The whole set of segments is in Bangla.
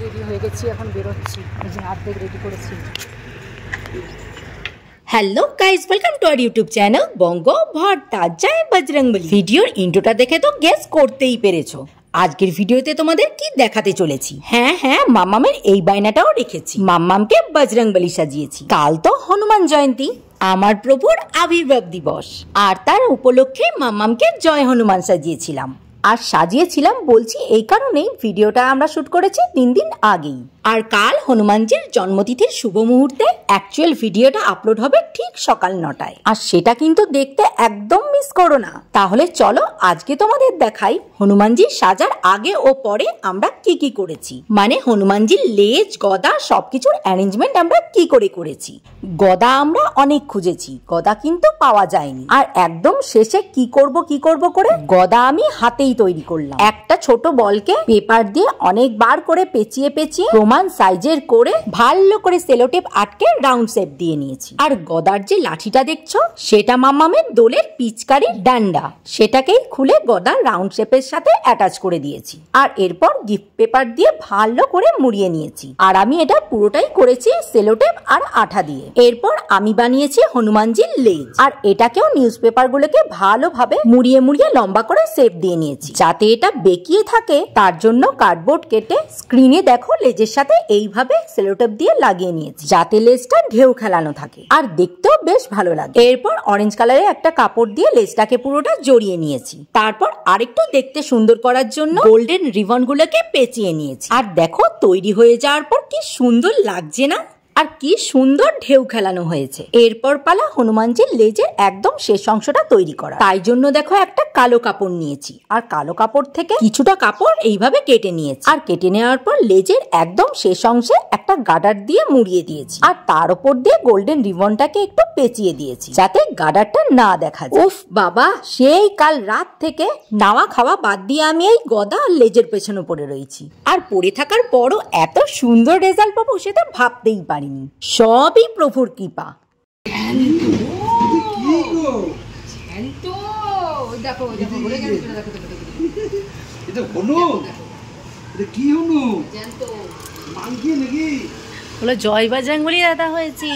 রেডি হয়ে গেছি, এখন বেরোচ্ছি। এই যে অর্ধেক রেডি করেছি। Hello guys, welcome to our YouTube channel Banga Bharta জয় বজরংবলী। ভিডিওর ইন্ট্রোটা দেখে তো গেস করতেই পেরেছো আজকের ভিডিওতে তোমাদের কি দেখাতে চলেছি। হ্যাঁ, মাম্মামের এই বায়নাটাও রেখেছি। মাম্মামকে বজরংবলী সাজিয়েছি। কাল তো হনুমান জয়ন্তী, আমার প্রভুর আবির্ভাব দিবস, আর তার উপলক্ষে মাম্মামকে জয় হনুমান সাজিয়েছিলাম। আর সাজিয়েছিলাম বলছি এই কারণেই, ভিডিওটা আমরা শুট করেছি 3 দিন আগেই। আর কাল হনুমানজির জন্মতিথির শুভ মুহূর্তে অ্যাকচুয়াল ভিডিওটা আপলোড হবে ঠিক সকাল 9টায়। আর সেটা কিন্তু দেখতে একদম মিস করো না। তাহলে চলো আজকে তোমাদের দেখাই হনুমানজির সাজার আগে ও পরে আমরা কি কি করেছি। মানে হনুমানজির লেজ, গদা সবকিছুর অ্যারেঞ্জমেন্ট আমরা কি করে করেছি। গদা আমরা অনেক খুঁজেছি, গদা কিন্তু পাওয়া যায়নি। আর একদম শেষে কি করব করে গদা আমি হাতেই তৈরি করলাম। একটা ছোট বলকে পেপার দিয়ে অনেকবার করে পেঁচিয়ে প্রমাণ সাইজের করে ভালো করে সেলোটেপ আটকে রাউন্ড শেপ দিয়ে নিয়েছি। আর গদার যে লাঠিটা দেখছো সেটা মাম্মামের দোলের পিচকারি ডান্ডা, সেটাকেই খুলে গদার রাউন্ড শেপের সাথে অ্যাটাচ করে দিয়েছি। আর এরপর গিফট পেপার দিয়ে ভালো করে মুড়িয়ে নিয়েছি। আর আমি এটা পুরোটাই করেছি সেলোটেপ আর আঠা দিয়ে। এরপর আমি বানিয়েছি হনুমানজির লেজ, আর এটাকেও নিউজ পেপার গুলোকে ভালোভাবে মুড়িয়ে লম্বা করে শেপ দিয়ে নিয়েছি। যাতে এটা বেঁকিয়ে থাকে তার জন্য কার্ডবোর্ড কেটে স্ক্রিনে দেখো লেজের সাথে এইভাবে সেলোটেপ দিয়ে লাগিয়ে নিয়েছি, যাতে লেজটা ঢেউ খেলানো থাকে আর দেখতেও বেশ ভালো লাগে। এরপর অরেঞ্জ কালারের একটা কাপড় দিয়ে লেজটাকে পুরোটা জড়িয়ে নিয়েছি। তারপর আরেকটু দেখতে সুন্দর করার জন্য গোল্ডেন রিবন গুলোকে পেঁচিয়ে নিয়েছি। আর দেখো তৈরি হয়ে যাওয়ার পর কি সুন্দর লাগছে না, আর কি সুন্দর ঢেউ খেলানো হয়েছে। এরপর পালা হনুমানজির লেজের একদম শেষ অংশটা তৈরি করা। তাই জন্য দেখো একটা কালো কাপড় নিয়েছি, আর কালো কাপড় থেকে কিছুটা কাপড় এইভাবে কেটে নিয়েছি। আর কেটে নেওয়ার পর লেজের একদম শেষ অংশে একটা গার্ডার দিয়ে মুড়িয়ে দিয়েছি। আর তার উপর দিয়ে গোল্ডেন রিবনটাকে একটু পেঁচিয়ে দিয়েছি, যাতে গার্ডারটা না দেখা যায়। উফ বাবা, সেই কাল রাত থেকে নাওয়া খাওয়া বাদ দিয়ে আমি এই গদা আর লেজের পেছনে পড়ে রয়েছি। আর পড়ে থাকার পরও এত সুন্দর রেজাল্ট পাবো সেটা ভাবতেই পারি। সবই প্রভুর কৃপা। জয় বজরংবলী দাদা হয়েছি।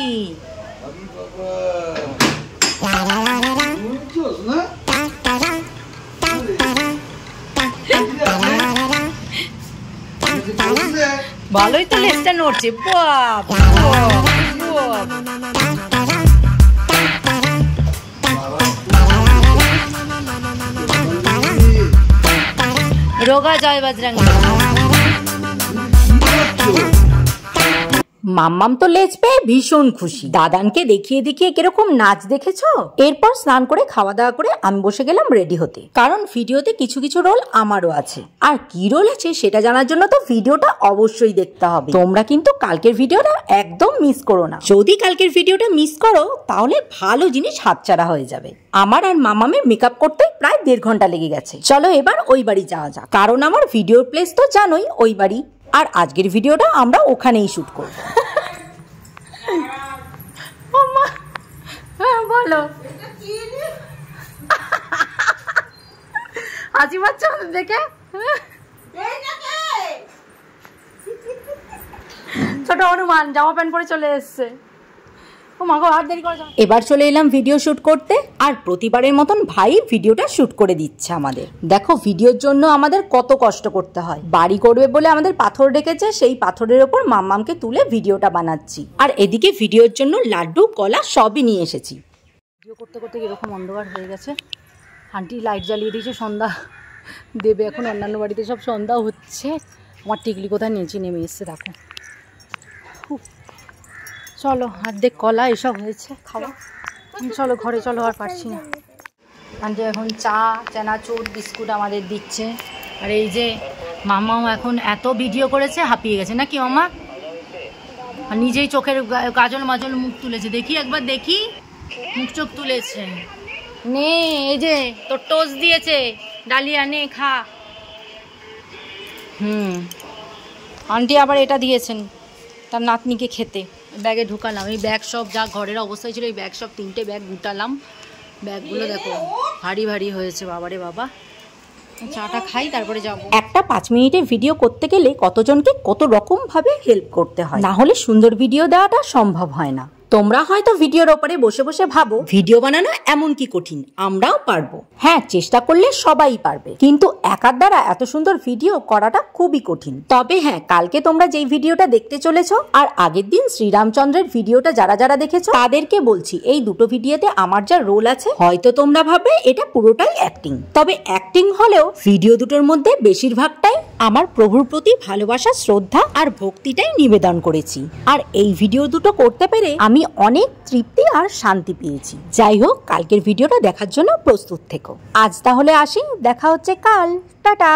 ভালোই তো লেজটা নড়ছে। রোগা জয় বজরংবলী। মাম্মাম তো লেজ পেয়ে ভীষণ খুশি। দাদানকে দেখিয়ে কিরকম নাচ দেখেছো। এরপর স্নান করে খাওয়া দাওয়া করে আমি বসে গেলাম রেডি হতে, কারণ ভিডিওতে কিছু রোল আমারও আছে। আর কি রোল আছে সেটা জানার জন্য তো ভিডিওটা অবশ্যই দেখতে হবে। তোমরা কিন্তু কালকের ভিডিওটা একদম মিস করো না। যদি কালকের ভিডিওটা মিস করো তাহলে ভালো জিনিস হাতছাড়া হয়ে যাবে। আমার আর মাম্মামের মেকআপ করতে প্রায় 1.5 ঘন্টা লেগে গেছে। চলো এবার ওই বাড়ি যাওয়া যাক, কারণ আমার ভিডিওর প্লেস তো জানোই ওই বাড়ি। আর আজকের ভিডিওটা আমরা ওখানেই শুট করব। বলো হাসি পাচ্ছ দেখে? ছোট হনুমান জামা প্যান্ট পরে চলে এসছে। এবার চলে এলাম ভিডিও শুট করতে। আর প্রতিবারের মতন ভাই ভিডিওটা শুট করে দিচ্ছে আমাদের। দেখো ভিডিওর জন্য আমাদের কত কষ্ট করতে হয়। বাড়ি করবে বলে আমাদের পাথর রেখেছে, সেই পাথরের ওপর মাম্মামকে তুলে ভিডিওটা বানাচ্ছি। আর এদিকে ভিডিওর জন্য লাড্ডু, কলা সবই নিয়ে এসেছি। ভিডিও করতে এরকম অন্ধকার হয়ে গেছে। আন্টি লাইট জ্বালিয়ে দিয়েছে, সন্ধ্যা দেবে এখন। অন্যান্য বাড়িতে সব সন্ধ্যা হচ্ছে। আমার টিকলি কোথায় নিচে নেমে এসছে দেখো। চলো অর্ধেক কলা এসব হয়েছে খাওয়া। চলো ঘরে চলো, আর পারছি না। আন্টি এখন চা, চানাচুর, বিস্কুট আমাদের দিচ্ছে। আর এই যে মামাও এখন এত ভিডিও করেছে হাঁপিয়ে গেছে নাকি মামা। আর নিজেই চোখের কাজল মাজল মুখ তুলেছে। দেখি একবার দেখি, মুখ চোখ তুলেছে। নে এই যে তোর টোস্ট দিয়েছে, ডালিয়া নে খা। আন্টি আবার এটা দিয়েছেন তার নাতনিকে খেতে। ব্যাগে ঢুকালাম। এই ব্যাগ সব যা ঘরের অবস্থায় ছিল, এই ব্যাগ সব 3টে ব্যাগ গুটালাম। ব্যাগগুলো দেখো ভারী হয়েছে বাবারে বাবা। চাটা খাই তারপরে যাবো। একটা 5 মিনিটের ভিডিও করতে গেলে কতজনকে কত রকম ভাবে হেল্প করতে হয়, না হলে সুন্দর ভিডিও দেওয়াটা সম্ভব হয় না। তোমরা হয়তো ভিডিওর ওপরে বসে বসে ভাবো ভিডিও বানানো এমন কি কঠিন, আমরাও পারবো। হ্যাঁ, চেষ্টা করলে সবাই পারবে, কিন্তু একার দ্বারা এত সুন্দর ভিডিও করাটা খুবই কঠিন। তবে হ্যাঁ, কালকে তোমরা যেই ভিডিওটা দেখতে চলেছো আর আগের দিন শ্রীরামচন্দ্রের ভিডিওটা যারা যারা দেখেছো তাদেরকে বলছি, এই দুটো ভিডিওতে আমার যা রোল আছে হয়তো তোমরা ভাববে এটা পুরোটাই অ্যাক্টিং, তবে অ্যাক্টিং হলেও ভিডিও দুটোর মধ্যে বেশিরভাগটাই আমার প্রভুর প্রতি ভালোবাসা, শ্রদ্ধা আর ভক্তিটাই নিবেদন করেছি। আর এই ভিডিও দুটো করতে পেরে আমি অনেক তৃপ্তি আর শান্তি পেয়েছি। যাই হোক, কালকের ভিডিওটা দেখার জন্য প্রস্তুত থেকো। আজ তাহলে আসি, দেখা হচ্ছে কাল। টাটা।